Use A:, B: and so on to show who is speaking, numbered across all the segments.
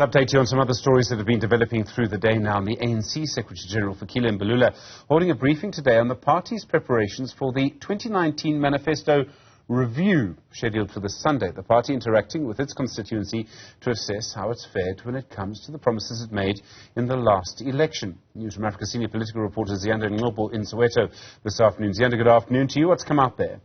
A: Update you on some other stories that have been developing through the day now. The ANC Secretary-General Fikile Mbalula holding a briefing today on the party's preparations for the 2019 manifesto review scheduled for this Sunday. The party interacting with its constituency to assess how it's fared when it comes to the promises it made in the last election. Newzroom Afrika senior political reporter Ziyanda Ngcobo in Soweto this afternoon. Ziyanda, good afternoon to you. What's come out there?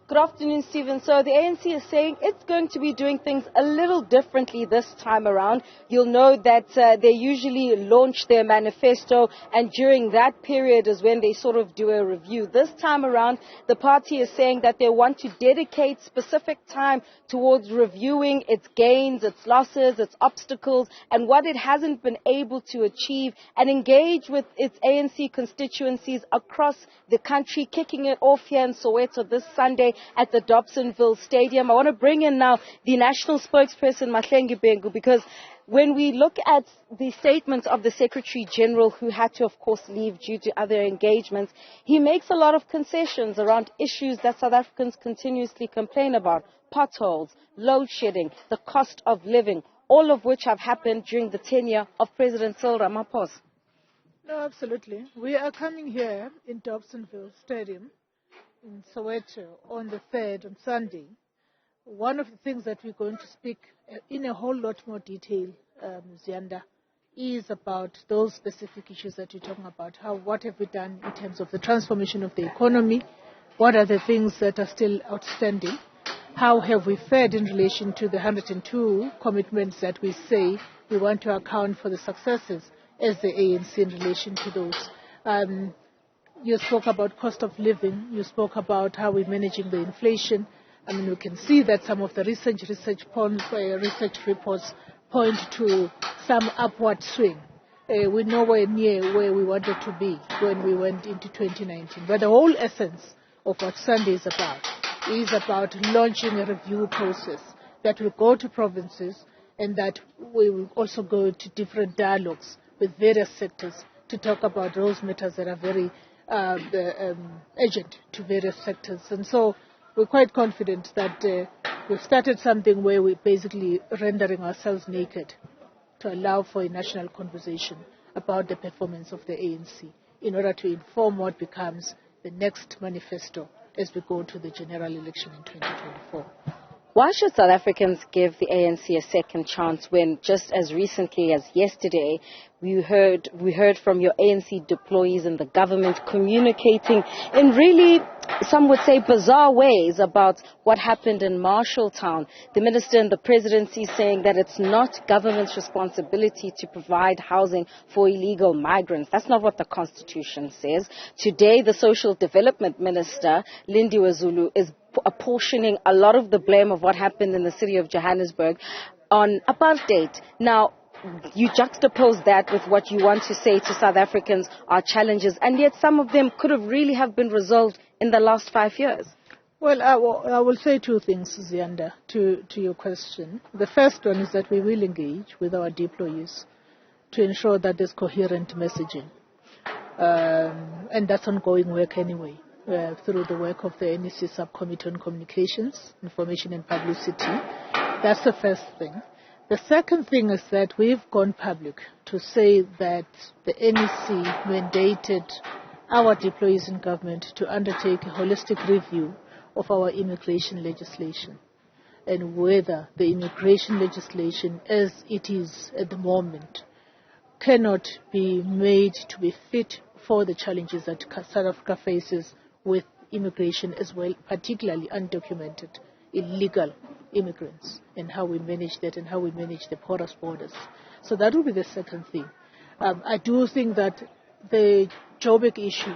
B: Good afternoon, Stephen. So the ANC is saying it's going to be doing things a little differently this time around. You'll know that they usually launch their manifesto, and during that period is when they sort of do a review. This time around, the party is saying that they want to dedicate specific time towards reviewing its gains, its losses, its obstacles, and what it hasn't been able to achieve, and engage with its ANC constituencies across the country, kicking it off here in Soweto this Sunday at the Dobsonville Stadium. I want to bring in now the national spokesperson, Mahlengi Bhengu, because when we look at the statements of the Secretary General, who had to, of course, leave due to other engagements, he makes a lot of concessions around issues that South Africans continuously complain about: potholes, load shedding, the cost of living, all of which have happened during the tenure of President Cyril Ramaphosa.
C: No, absolutely. We are coming here in Dobsonville Stadium in Soweto on the 3rd, on Sunday. One of the things that we're going to speak in a whole lot more detail, Ziyanda, is about those specific issues that you're talking about. What have we done in terms of the transformation of the economy? What are the things that are still outstanding? How have we fared in relation to the 102 commitments that we say we want to account for the successes as the ANC in relation to those? You spoke about cost of living. You spoke about how we're managing the inflation. I mean, we can see that some of the research reports point to some upward swing. We're nowhere near where we wanted to be when we went into 2019. But the whole essence of what Sunday is about launching a review process that will go to provinces, and that we will also go to different dialogues with various sectors to talk about those matters that are very urgent to various sectors. And so we're quite confident that we've started something where we're basically rendering ourselves naked to allow for a national conversation about the performance of the ANC in order to inform what becomes the next manifesto as we go to the general election in 2024.
B: Why should South Africans give the ANC a second chance when, just as recently as yesterday, we heard from your ANC deployees in the government communicating in really, some would say, bizarre ways about what happened in Marshalltown? The minister and the presidency saying that it's not government's responsibility to provide housing for illegal migrants. That's not what the Constitution says. Today, the social development minister, Lindiwe Zulu, is apportioning a lot of the blame of what happened in the city of Johannesburg on apartheid. Now, you juxtapose that with what you want to say to South Africans are challenges, and yet some of them could have really have been resolved in the last 5 years.
C: Well, I will say two things, Ziyanda, to your question. The first one is that we will engage with our deployees to ensure that there's coherent messaging. And that's ongoing work anyway, through the work of the NEC Subcommittee on Communications, Information and Publicity. That's the first thing. The second thing is that we've gone public to say that the NEC mandated our deployees in government to undertake a holistic review of our immigration legislation, and whether the immigration legislation as it is at the moment cannot be made to be fit for the challenges that South Africa faces with immigration as well, particularly undocumented, illegal immigrants, and how we manage that and how we manage the porous borders. So that will be the second thing. I do think that the Joburg issue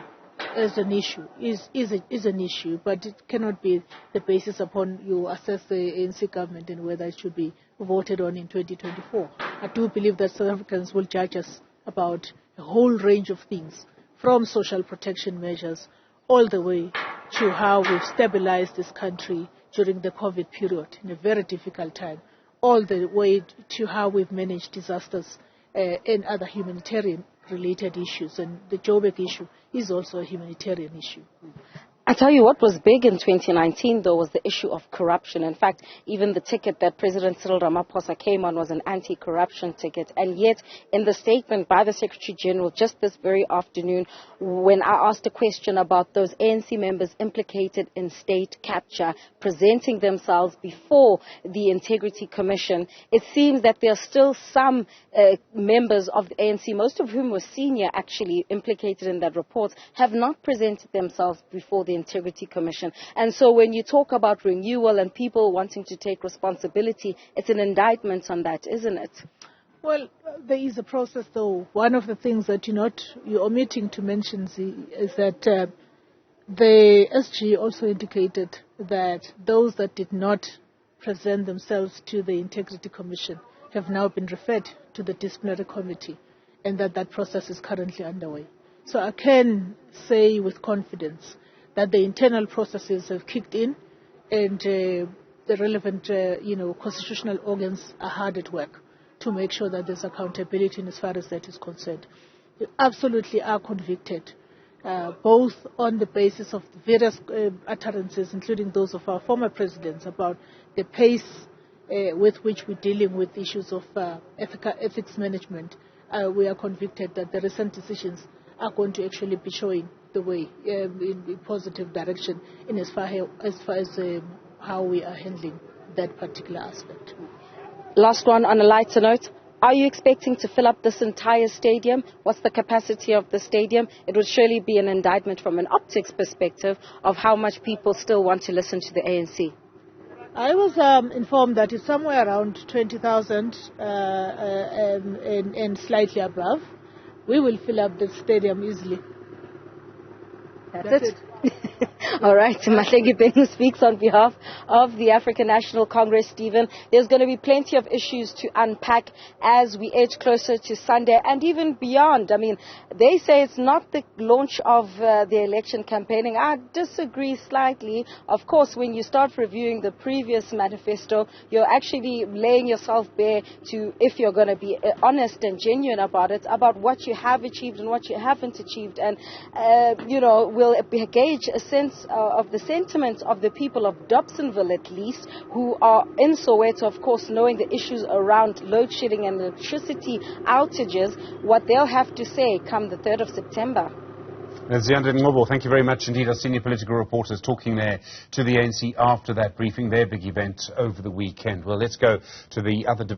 C: as an issue is an issue, but it cannot be the basis upon you assess the ANC government and whether it should be voted on in 2024. I do believe that South Africans will judge us about a whole range of things, from social protection measures all the way to how we've stabilized this country during the COVID period in a very difficult time, all the way to how we've managed disasters and other humanitarian related issues. And the Joburg issue is also a humanitarian issue.
B: I tell you what was big in 2019, though, was the issue of corruption. In fact, even the ticket that President Cyril Ramaphosa came on was an anti-corruption ticket. And yet, in the statement by the Secretary General just this very afternoon, when I asked a question about those ANC members implicated in state capture, presenting themselves before the Integrity Commission, it seems that there are still some members of the ANC, most of whom were senior actually implicated in that report, have not presented themselves before the Integrity Commission. And so when you talk about renewal and people wanting to take responsibility, it's an indictment on that, isn't it?
C: Well, there is a process, though. One of the things that you're omitting to mention, is that the SG also indicated that those that did not present themselves to the Integrity Commission have now been referred to the disciplinary committee, and that process is currently underway. So I can say with confidence that the internal processes have kicked in, and the relevant constitutional organs are hard at work to make sure that there's accountability as far as that is concerned. We absolutely are convicted, both on the basis of the various utterances, including those of our former presidents, about the pace with which we're dealing with issues of ethics management. We are convicted that the recent decisions are going to actually be showing the way in a positive direction in as far as how we are handling that particular aspect.
B: Last one on a lighter note. Are you expecting to fill up this entire stadium? What's the capacity of the stadium? It would surely be an indictment from an optics perspective of how much people still want to listen to the ANC.
C: I was informed that it's somewhere around 20,000 and slightly above. We will fill up the stadium easily.
B: That's it. All right, Mahlengi Bhengu speaks on behalf of the African National Congress. Stephen, there's going to be plenty of issues to unpack as we edge closer to Sunday and even beyond. I mean, they say it's not the launch of the election campaigning. I disagree slightly. Of course, when you start reviewing the previous manifesto, you're actually laying yourself bare to, if you're going to be honest and genuine about it, about what you have achieved and what you haven't achieved. And, we'll gauge a sense of the sentiments of the people of Dobsonville, at least, who are in Soweto, of course, knowing the issues around load shedding and electricity outages, what they'll have to say come the 3rd of September.
A: Ziyanda Ngcobo, thank you very much indeed. Our senior political reporters talking there to the ANC after that briefing, their big event over the weekend. Well, let's go to the other